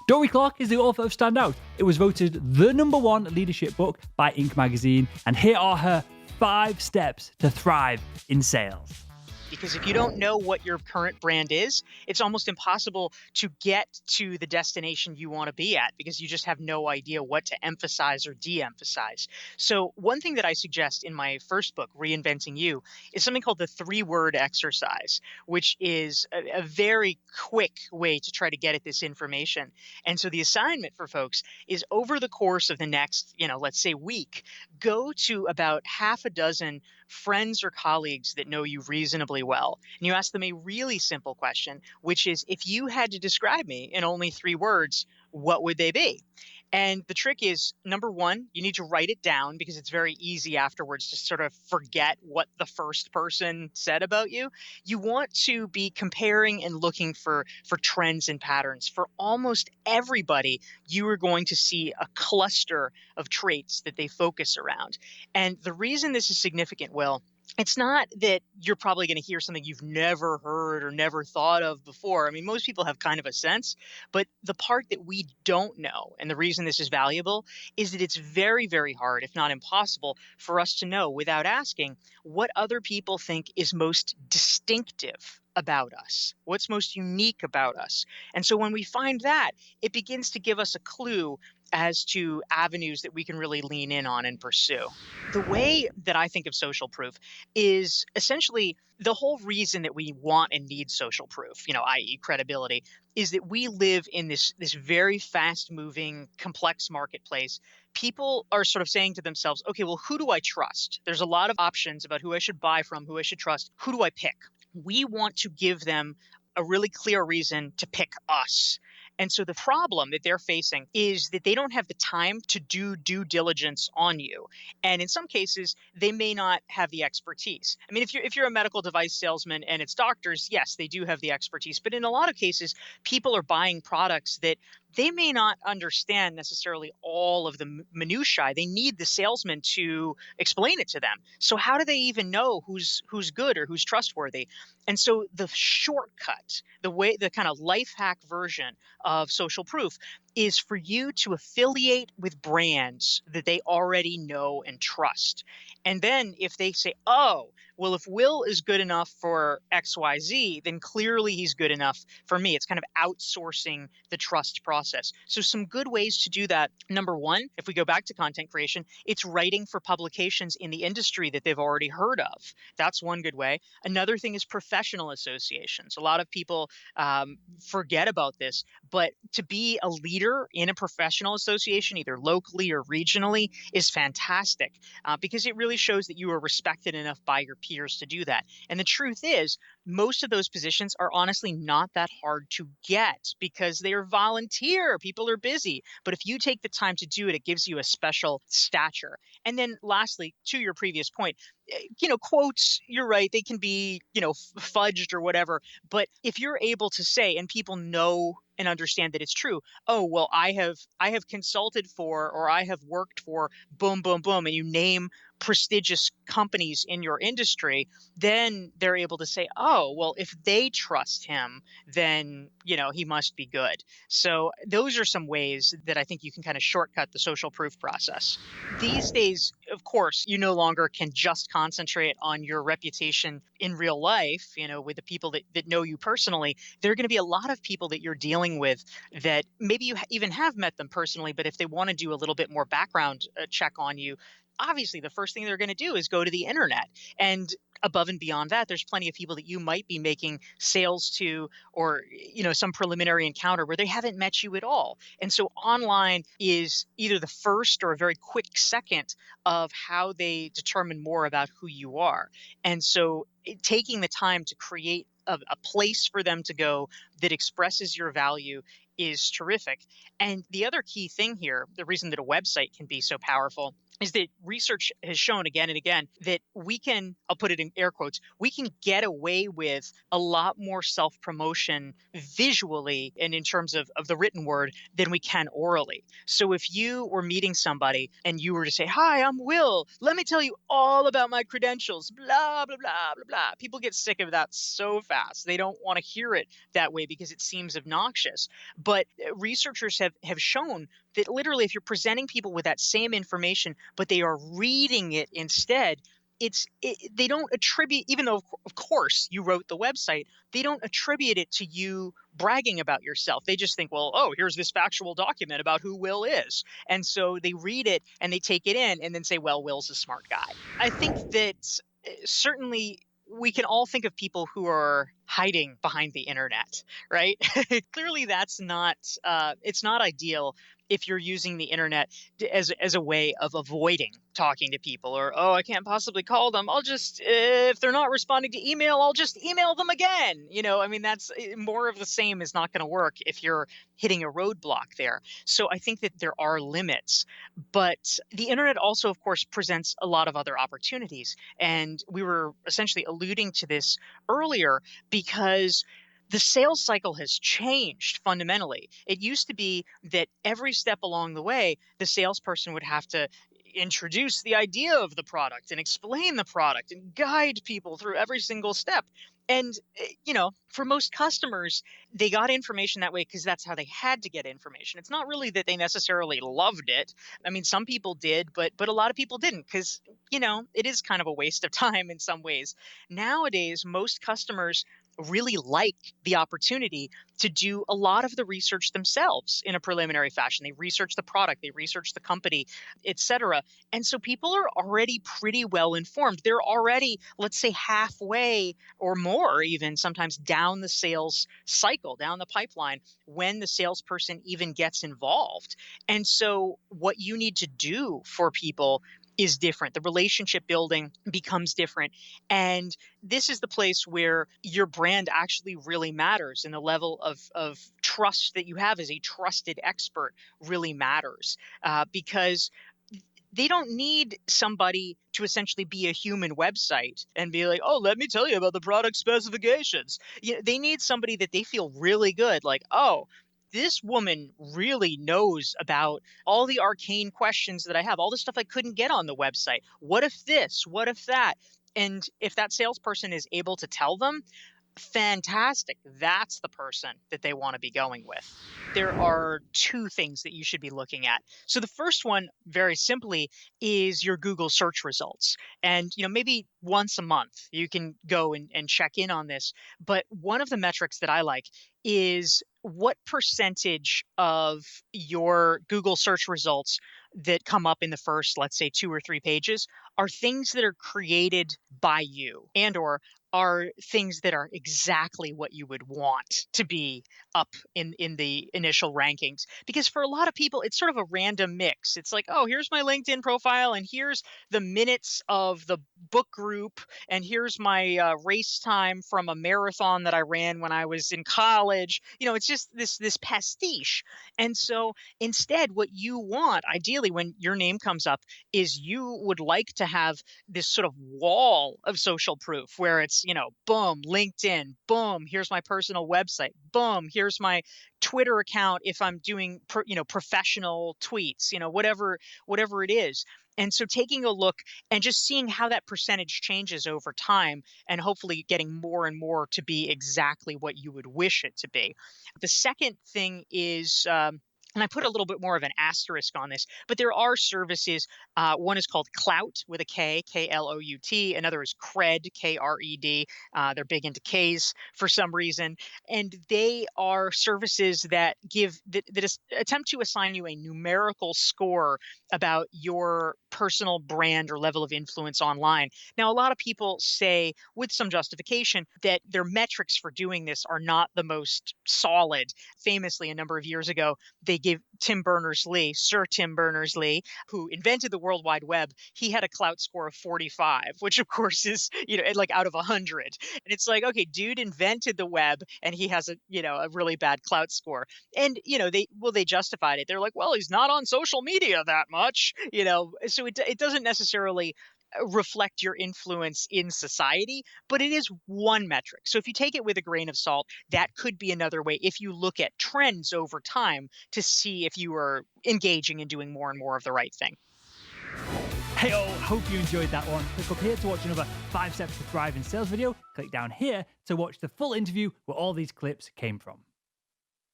Dorie Clarke is the author of Stand Out. It was voted the #1 leadership book by Inc. magazine, and here are her 5 steps to thrive in sales. Because if you don't know what your current brand is, it's almost impossible to get to the destination you want to be at because you just have no idea what to emphasize or de-emphasize. So one thing that I suggest in my first book, Reinventing You, is something called the 3-word exercise, which is a very quick way to try to get at this information. And so the assignment for folks is over the course of the next, let's say week, go to about half a dozen friends or colleagues that know you reasonably well. And you ask them a really simple question, which is, if you had to describe me in only 3 words, what would they be? And the trick is, number 1, you need to write it down because it's very easy afterwards to sort of forget what the first person said about you. You want to be comparing and looking for trends and patterns. For almost everybody, you are going to see a cluster of traits that they focus around. And the reason this is significant, Will, it's not that you're probably going to hear something you've never heard or never thought of before. I mean, most people have kind of a sense, but the part that we don't know, and the reason this is valuable, is that it's very, very hard, if not impossible, for us to know without asking what other people think is most distinctive about us, what's most unique about us. And so when we find that, it begins to give us a clue as to avenues that we can really lean in on and pursue. The way that I think of social proof is essentially the whole reason that we want and need social proof, i.e. credibility, is that we live in this very fast-moving, complex marketplace. People are sort of saying to themselves, okay, well, who do I trust? There's a lot of options about who I should buy from, who I should trust. Who do I pick? We want to give them a really clear reason to pick us. And so the problem that they're facing is that they don't have the time to do due diligence on you. And in some cases, they may not have the expertise. I mean, if you're a medical device salesman and it's doctors, yes, they do have the expertise. But in a lot of cases, people are buying products that they may not understand necessarily all of the minutiae. They need the salesman to explain it to them. So how do they even know who's good or who's trustworthy? And so the shortcut, the kind of life hack version of social proof is for you to affiliate with brands that they already know and trust. And then if they say, oh, well, if Will is good enough for XYZ, then clearly he's good enough for me. It's kind of outsourcing the trust process. So some good ways to do that. Number 1, if we go back to content creation, it's writing for publications in the industry that they've already heard of. That's one good way. Another thing is professional associations. A lot of people forget about this, but to be a leader in a professional association, either locally or regionally, is fantastic because it really shows that you are respected enough by your peers to do that. And the truth is, most of those positions are honestly not that hard to get because they are volunteer. People are busy. But if you take the time to do it, it gives you a special stature. And then lastly, to your previous point, quotes, you're right, they can be, fudged or whatever. But if you're able to say, and people know and understand that it's true, oh, well, I have consulted for, or I have worked for boom, boom, boom, and you name prestigious companies in your industry, then they're able to say, oh, well, if they trust him, then, he must be good. So those are some ways that I think you can kind of shortcut the social proof process. These days, of course, you no longer can just concentrate on your reputation in real life, with the people that know you personally. There are going to be a lot of people that you're dealing with that maybe you even have met them personally, but if they want to do a little bit more background check on you, obviously the first thing they're going to do is go to the internet. And above and beyond that, there's plenty of people that you might be making sales to, or some preliminary encounter where they haven't met you at all. And so online is either the first or a very quick second of how they determine more about who you are. And so taking the time to create a place for them to go that expresses your value is terrific. And the other key thing here, the reason that a website can be so powerful, is that research has shown again and again that we can, I'll put it in air quotes, we can get away with a lot more self promotion visually and in terms of the written word than we can orally. So if you were meeting somebody and you were to say, "Hi, I'm Will. Let me tell you all about my credentials," blah, blah, blah, blah, blah. People get sick of that so fast. They don't want to hear it that way because it seems obnoxious. But researchers have shown that literally if you're presenting people with that same information but they are reading it instead, they don't attribute, even though of course you wrote the website, they don't attribute it to you bragging about yourself. They just think, well, oh, here's this factual document about who Will is, and so they read it and they take it in and then say, well, Will's a smart guy. I think that certainly we can all think of people who are hiding behind the internet, right? Clearly that's not it's not ideal if you're using the internet as a way of avoiding talking to people, or, oh, I can't possibly call them, I'll just, if they're not responding to email, I'll just email them again. I mean, that's more of the same is not going to work if you're hitting a roadblock there. So I think that there are limits, but the internet also, of course, presents a lot of other opportunities. And we were essentially alluding to this earlier because the sales cycle has changed fundamentally. It used to be that every step along the way, the salesperson would have to introduce the idea of the product and explain the product and guide people through every single step. And, for most customers, they got information that way because that's how they had to get information. It's not really that they necessarily loved it. I mean, some people did, but a lot of people didn't because, it is kind of a waste of time in some ways. Nowadays, most customers really like the opportunity to do a lot of the research themselves in a preliminary fashion. They research the product, they research the company, etc. And so people are already pretty well informed. They're already, let's say, halfway or more, even sometimes down the sales cycle, down the pipeline, when the salesperson even gets involved. And so what you need to do for people is different. The relationship building becomes different. And this is the place where your brand actually really matters, and the level of trust that you have as a trusted expert really matters, because they don't need somebody to essentially be a human website and be like, oh, let me tell you about the product specifications. They need somebody that they feel really good, like, oh, this woman really knows about all the arcane questions that I have, all the stuff I couldn't get on the website. What if this? What if that? And if that salesperson is able to tell them, fantastic. That's the person that they want to be going with. There are two things that you should be looking at. So the first one, very simply, is your Google search results. And maybe once a month you can go and check in on this. But one of the metrics that I like is what percentage of your Google search results that come up in the first, let's say, 2 or 3 pages are things that are created by you, and or are things that are exactly what you would want to be up in the initial rankings. Because for a lot of people, it's sort of a random mix. It's like, oh, here's my LinkedIn profile, and here's the minutes of the book group, and here's my race time from a marathon that I ran when I was in college. It's just this pastiche. And so instead, what you want, ideally, when your name comes up, is you would like to have this sort of wall of social proof where it's, boom, LinkedIn, boom, here's my personal website, boom, here's my Twitter account if I'm doing, professional tweets, whatever it is. And so taking a look and just seeing how that percentage changes over time, and hopefully getting more and more to be exactly what you would wish it to be. The second thing is, and I put a little bit more of an asterisk on this, but there are services. One is called Clout with a K, Klout. Another is Cred, Kred. They're big into Ks for some reason. And they are services that attempt to assign you a numerical score about your personal brand or level of influence online. Now, a lot of people say, with some justification, that their metrics for doing this are not the most solid. Famously, a number of years ago, they give Tim Berners-Lee, Sir Tim Berners-Lee, who invented the World Wide Web, he had a clout score of 45, which of course is, like out of 100. And it's like, okay, dude invented the web and he has a really bad clout score. And, they justified it. They're like, well, he's not on social media that much, so it doesn't necessarily reflect your influence in society, but it is one metric. So if you take it with a grain of salt, that could be another way if you look at trends over time to see if you are engaging and doing more and more of the right thing. Hey, hope you enjoyed that one. Click up here to watch another 5 Steps to Thrive in Sales video. Click down here to watch the full interview where all these clips came from.